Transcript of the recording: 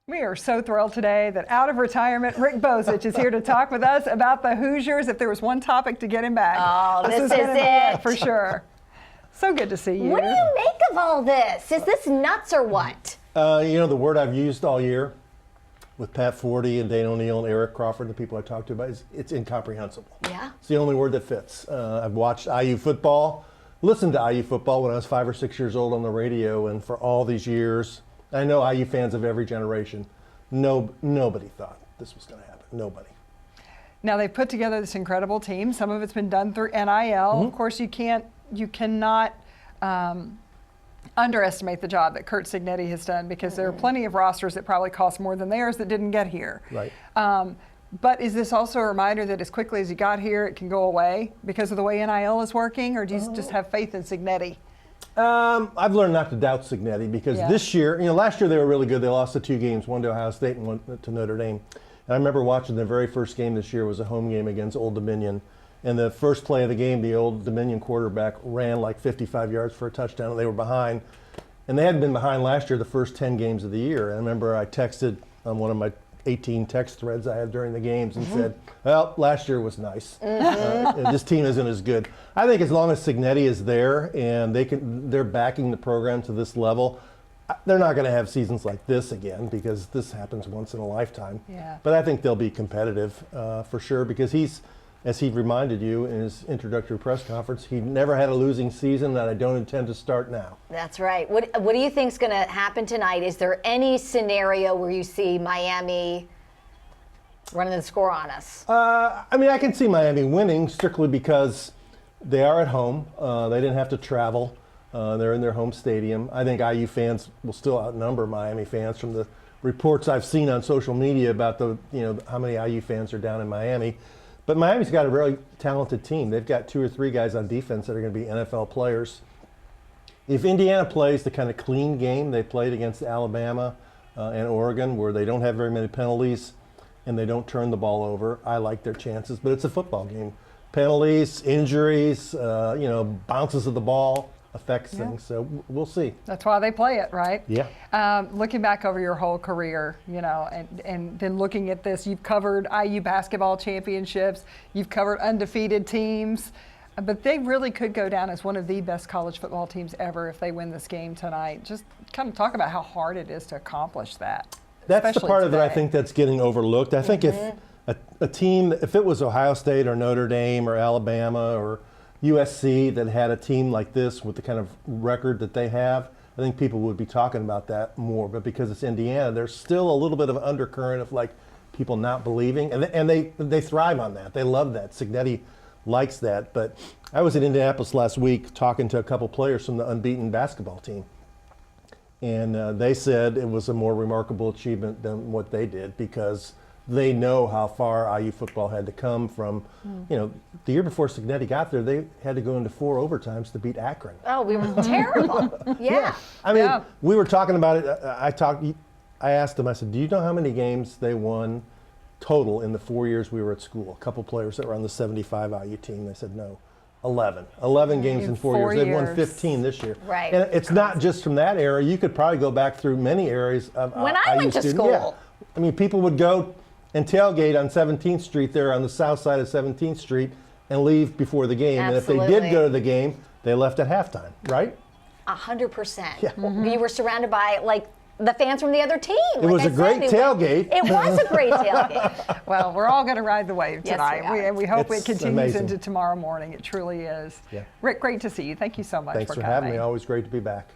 We are so thrilled today that out of retirement, Rick Bozich is here to talk with us about the Hoosiers. If there was one topic to get him back, this is it for sure. So good to see you. What do you make of all this? Is this nuts or what? You know, the word I've used all year with Pat Forty and Dane O'Neill and Eric Crawford, the people I talked to about, is it's incomprehensible. Yeah. It's the only word that fits. I've watched IU football, listened to IU football when I was 5 or 6 years old on the radio, and for all these years, I know IU fans of every generation. Nobody thought this was going to happen. Nobody. Now they've put together this incredible team. Some of it's been done through NIL. Of course, you cannot underestimate the job that Curt Cignetti has done, because there are plenty of rosters that probably cost more than theirs that didn't get here. Right. But is this also a reminder that as quickly as you got here, it can go away because of the way NIL is working, or do you just have faith in Cignetti? I've learned not to doubt Cignetti, because this year, last year they were really good. They lost the 2 games, one to Ohio State and one to Notre Dame. And I remember watching the very first game this year was a home game against Old Dominion. And the first play of the game, the Old Dominion quarterback ran like 55 yards for a touchdown, and they were behind. And they hadn't been behind last year the first 10 games of the year. And I remember I texted on one of my 18 text threads I had during the games and said, well, last year was nice. This team isn't as good. I think as long as Cignetti is there and they're backing the program to this level, they're not going to have seasons like this again, because this happens once in a lifetime. Yeah. But I think they'll be competitive for sure, because as he reminded you in his introductory press conference, he never had a losing season, and I don't intend to start now. That's right. What do you think is going to happen tonight? Is there any scenario where you see Miami running the score on us? I mean, I can see Miami winning strictly because they are at home. They didn't have to travel. They're in their home stadium. I think IU fans will still outnumber Miami fans from the reports I've seen on social media about how many IU fans are down in Miami. But Miami's got a really talented team. They've got 2 or 3 guys on defense that are going to be NFL players. If Indiana plays the kind of clean game they played against Alabama and Oregon, where they don't have very many penalties and they don't turn the ball over, I like their chances. But it's a football game. Penalties, injuries, bounces of the ball affects things. So we'll see. That's why they play it, right? Yeah. Looking back over your whole career, and then looking at this, you've covered IU basketball championships, you've covered undefeated teams, but they really could go down as one of the best college football teams ever if they win this game tonight. Just kind of talk about how hard it is to accomplish that. That's the part of it I think that's getting overlooked. I think if a team, if it was Ohio State or Notre Dame or Alabama or USC that had a team like this with the kind of record that they have, I think people would be talking about that more. But because it's Indiana, there's still a little bit of an undercurrent of like people not believing, and they thrive on that. They love that. Cignetti likes that. But I was in Indianapolis last week talking to a couple players from the unbeaten basketball team, and they said it was a more remarkable achievement than what they did, because they know how far IU football had to come from. The year before Cignetti got there, they had to go into 4 overtimes to beat Akron. Oh, we were terrible. Yeah. I mean, we were talking about it. I asked them, I said, do you know how many games they won total in the 4 years we were at school? A couple players that were on the 75 IU team. They said no. 11 games in 4 years. They've won 15 this year. Right. And it's not just from that era. You could probably go back through many areas of when I went to school. Yeah. I mean, people would go and tailgate on 17th Street there on the south side of 17th Street and leave before the game. Absolutely. And if they did go to the game, they left at halftime, right? 100%. Yeah. You were surrounded by the fans from the other team. It was a great tailgate. It was a great tailgate. Well, we're all going to ride the wave tonight. Yes, we hope it continues amazing. into tomorrow morning. It truly is. Yeah. Rick, great to see you. Thank you so much Thanks for for having coming. me. Always great to be back.